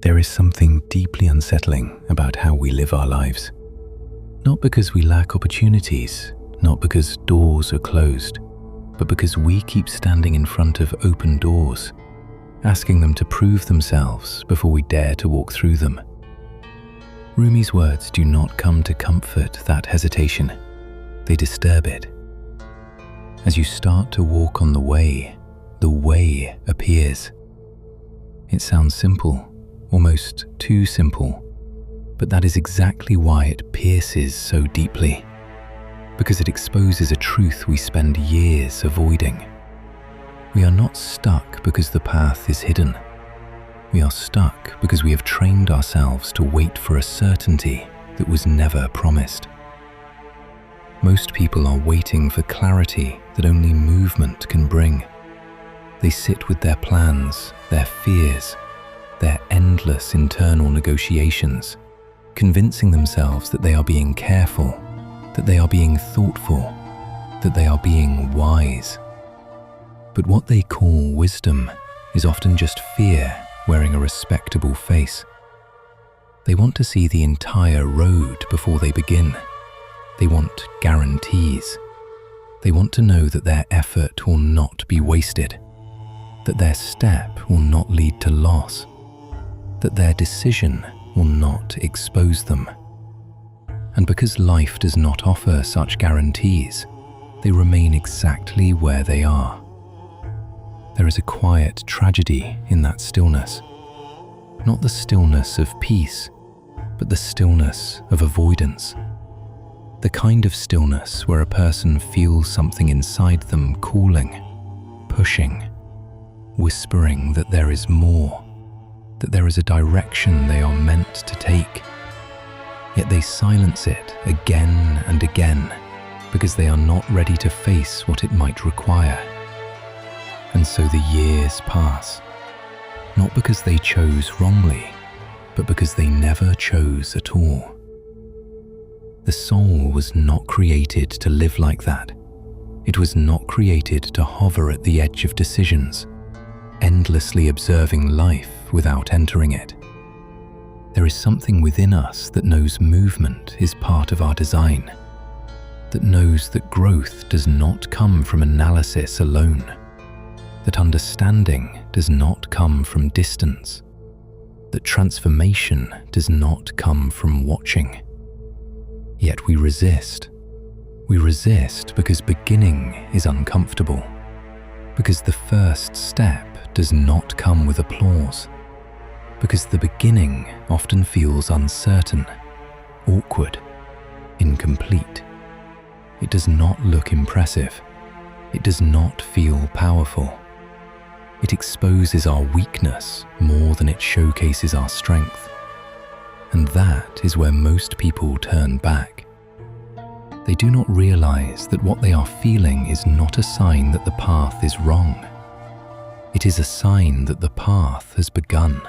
There is something deeply unsettling about how we live our lives. Not because we lack opportunities, not because doors are closed, but because we keep standing in front of open doors, asking them to prove themselves before we dare to walk through them. Rumi's words do not come to comfort that hesitation. They disturb it. As you start to walk on the way appears. It sounds simple, almost too simple, but that is exactly why it pierces so deeply, because it exposes a truth we spend years avoiding. We are not stuck because the path is hidden. We are stuck because we have trained ourselves to wait for a certainty that was never promised. Most people are waiting for clarity that only movement can bring. They sit with their plans, their fears, their endless internal negotiations, convincing themselves that they are being careful, that they are being thoughtful, that they are being wise. But what they call wisdom is often just fear wearing a respectable face. They want to see the entire road before they begin. They want guarantees. They want to know that their effort will not be wasted, that their step will not lead to loss, that their decision will not expose them. And because life does not offer such guarantees, they remain exactly where they are. There is a quiet tragedy in that stillness. Not the stillness of peace, but the stillness of avoidance. The kind of stillness where a person feels something inside them calling, pushing, whispering that there is more, that there is a direction they are meant to take. Yet they silence it again and again because they are not ready to face what it might require. And so the years pass, not because they chose wrongly, but because they never chose at all. The soul was not created to live like that. It was not created to hover at the edge of decisions, endlessly observing life without entering it. There is something within us that knows movement is part of our design, that knows that growth does not come from analysis alone, that understanding does not come from distance, that transformation does not come from watching. Yet we resist. We resist because beginning is uncomfortable, because the first step does not come with applause, because the beginning often feels uncertain, awkward, incomplete. It does not look impressive. It does not feel powerful. It exposes our weakness more than it showcases our strength. And that is where most people turn back. They do not realize that what they are feeling is not a sign that the path is wrong. It is a sign that the path has begun.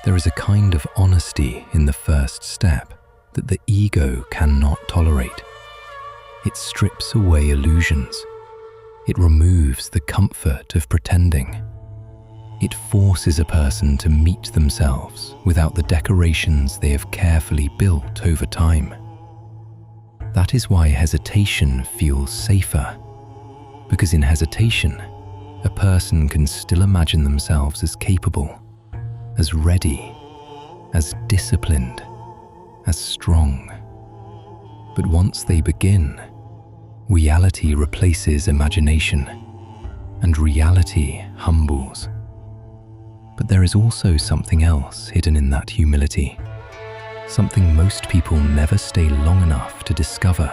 There is a kind of honesty in the first step that the ego cannot tolerate. It strips away illusions. It removes the comfort of pretending. It forces a person to meet themselves without the decorations they have carefully built over time. That is why hesitation feels safer, because in hesitation, a person can still imagine themselves as capable, as ready, as disciplined, as strong. But once they begin, reality replaces imagination, and reality humbles. But there is also something else hidden in that humility, something most people never stay long enough to discover.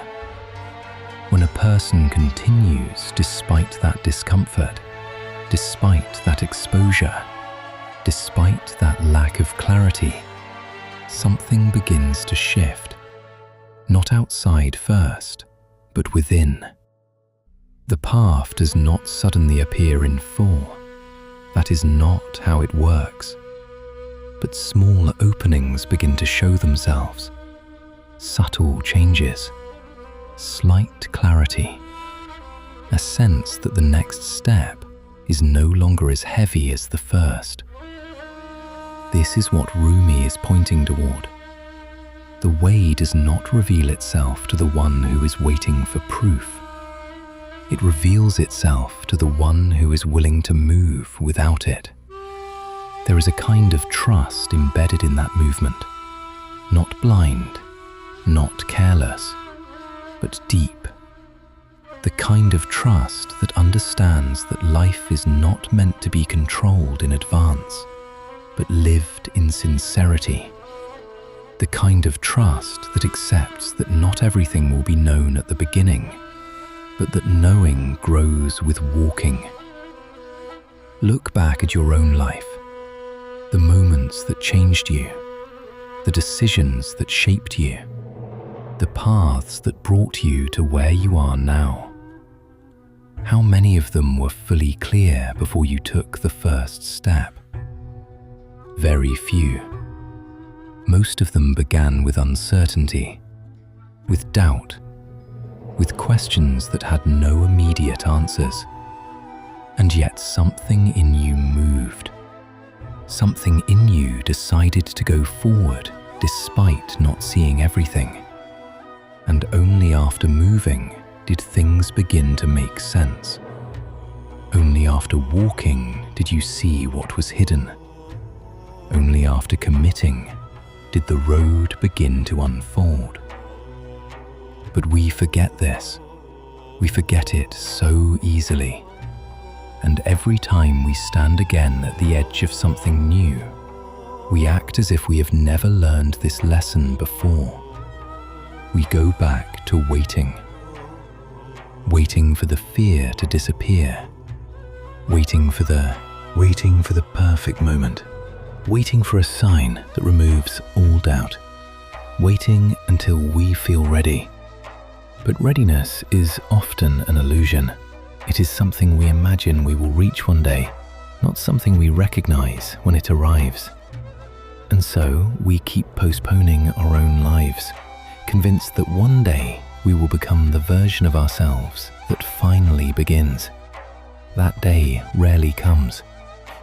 When a person continues despite that discomfort, despite that exposure, despite that lack of clarity, something begins to shift. Not outside first, but within. The path does not suddenly appear in full. That is not how it works. But small openings begin to show themselves. Subtle changes, slight clarity, a sense that the next step is no longer as heavy as the first. This is what Rumi is pointing toward. The way does not reveal itself to the one who is waiting for proof. It reveals itself to the one who is willing to move without it. There is a kind of trust embedded in that movement, not blind, not careless, but deep. The kind of trust that understands that life is not meant to be controlled in advance, but lived in sincerity. The kind of trust that accepts that not everything will be known at the beginning, but that knowing grows with walking. Look back at your own life, the moments that changed you, the decisions that shaped you, the paths that brought you to where you are now. How many of them were fully clear before you took the first step? Very few. Most of them began with uncertainty, with doubt, with questions that had no immediate answers. And yet something in you moved. Something in you decided to go forward despite not seeing everything. And only after moving did things begin to make sense. Only after walking did you see what was hidden. Only after committing did the road begin to unfold. But we forget this. We forget it so easily. And every time we stand again at the edge of something new, we act as if we have never learned this lesson before. We go back to waiting. Waiting for the fear to disappear. Waiting for the perfect moment. Waiting for a sign that removes all doubt. Waiting until we feel ready. But readiness is often an illusion. It is something we imagine we will reach one day, not something we recognize when it arrives. And so we keep postponing our own lives, convinced that one day we will become the version of ourselves that finally begins. That day rarely comes,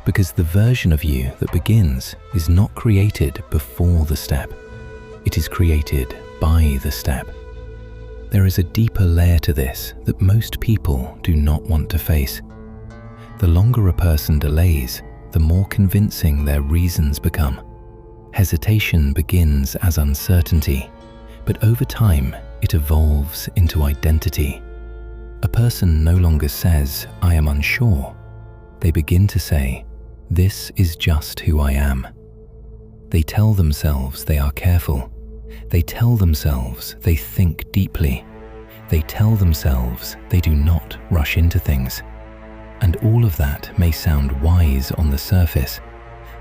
because the version of you that begins is not created before the step. It is created by the step. There is a deeper layer to this that most people do not want to face. The longer a person delays, the more convincing their reasons become. Hesitation begins as uncertainty, but over time it evolves into identity. A person no longer says, "I am unsure." They begin to say, "This is just who I am." They tell themselves they are careful. They tell themselves they think deeply. They tell themselves they do not rush into things. And all of that may sound wise on the surface,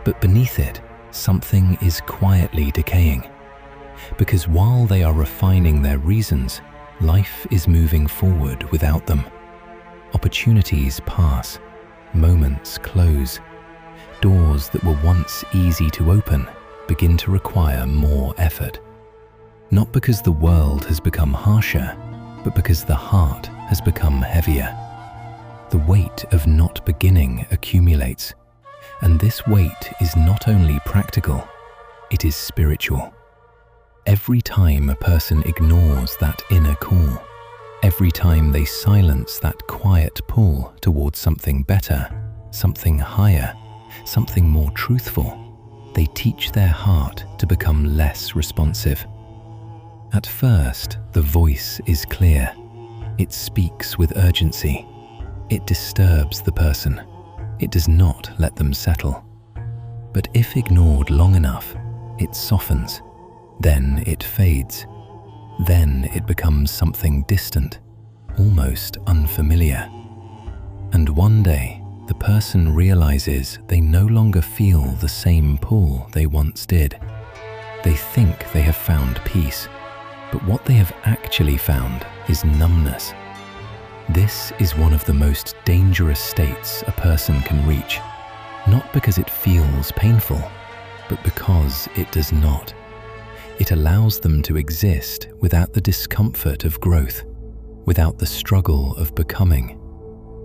but beneath it, something is quietly decaying. Because while they are refining their reasons, life is moving forward without them. Opportunities pass, moments close. Doors that were once easy to open begin to require more effort. Not because the world has become harsher, but because the heart has become heavier. The weight of not beginning accumulates, and this weight is not only practical, it is spiritual. Every time a person ignores that inner call, every time they silence that quiet pull towards something better, something higher, something more truthful, they teach their heart to become less responsive. At first, the voice is clear. It speaks with urgency. It disturbs the person. It does not let them settle. But if ignored long enough, it softens. Then it fades. Then it becomes something distant, almost unfamiliar. And one day, the person realizes they no longer feel the same pull they once did. They think they have found peace, but what they have actually found is numbness. This is one of the most dangerous states a person can reach, not because it feels painful, but because it does not. It allows them to exist without the discomfort of growth, without the struggle of becoming,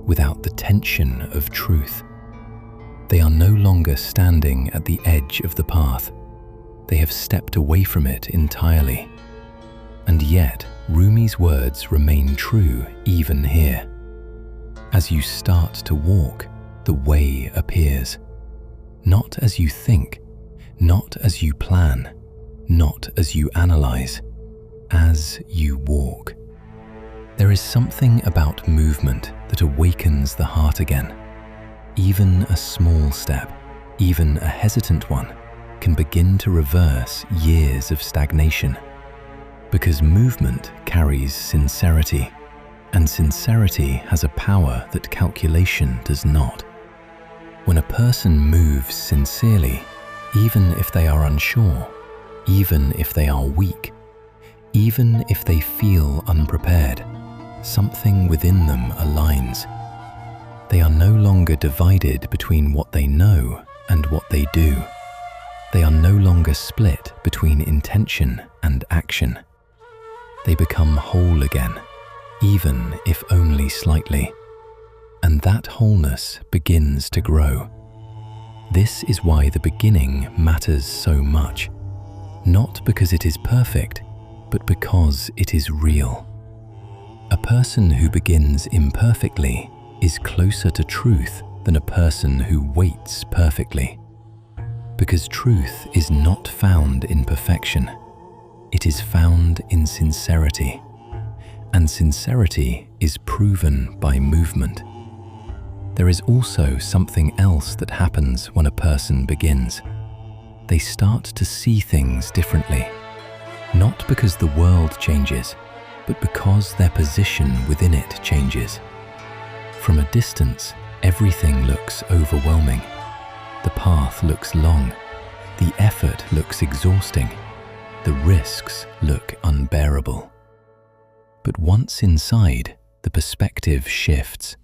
without the tension of truth. They are no longer standing at the edge of the path. They have stepped away from it entirely. And yet, Rumi's words remain true even here. As you start to walk, the way appears. Not as you think, not as you plan, not as you analyze, as you walk. There is something about movement that awakens the heart again. Even a small step, even a hesitant one, can begin to reverse years of stagnation. Because movement carries sincerity, and sincerity has a power that calculation does not. When a person moves sincerely, even if they are unsure, even if they are weak, even if they feel unprepared, something within them aligns. They are no longer divided between what they know and what they do. They are no longer split between intention and action. They become whole again, even if only slightly. And that wholeness begins to grow. This is why the beginning matters so much. Not because it is perfect, but because it is real. A person who begins imperfectly is closer to truth than a person who waits perfectly. Because truth is not found in perfection. It is found in sincerity. And sincerity is proven by movement. There is also something else that happens when a person begins. They start to see things differently. Not because the world changes, but because their position within it changes. From a distance, everything looks overwhelming. The path looks long. The effort looks exhausting. The risks look unbearable. But once inside, the perspective shifts.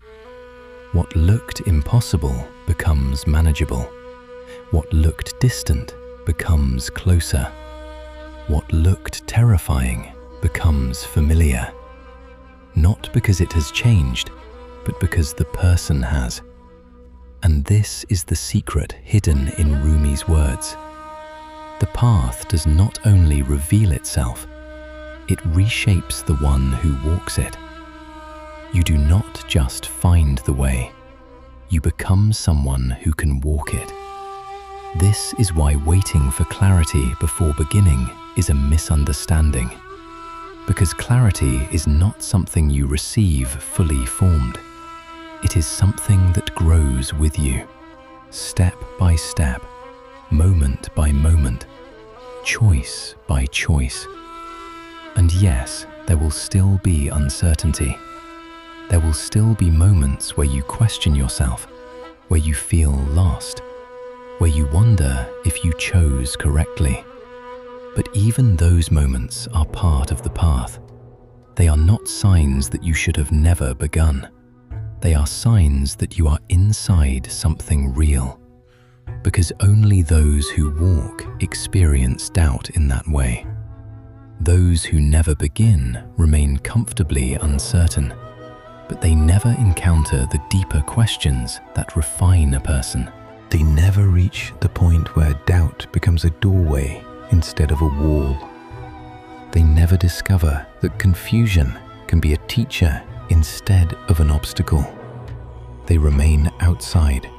What looked impossible becomes manageable. What looked distant becomes closer. What looked terrifying becomes familiar. Not because it has changed, but because the person has. And this is the secret hidden in Rumi's words. The path does not only reveal itself, it reshapes the one who walks it. You do not just find the way, you become someone who can walk it. This is why waiting for clarity before beginning is a misunderstanding. Because clarity is not something you receive fully formed. It is something that grows with you, step by step, moment by moment, choice by choice. And yes, there will still be uncertainty. There will still be moments where you question yourself, where you feel lost, where you wonder if you chose correctly. But even those moments are part of the path. They are not signs that you should have never begun. They are signs that you are inside something real. Because only those who walk experience doubt in that way. Those who never begin remain comfortably uncertain, but they never encounter the deeper questions that refine a person. They never reach the point where doubt becomes a doorway instead of a wall. They never discover that confusion can be a teacher instead of an obstacle. They remain outside,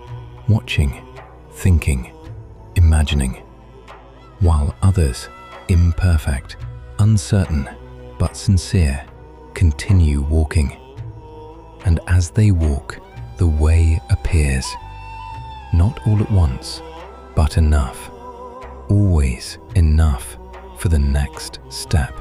watching, thinking, imagining, while others, imperfect, uncertain, but sincere, continue walking. And as they walk, the way appears. Not all at once, but enough. Always enough for the next step.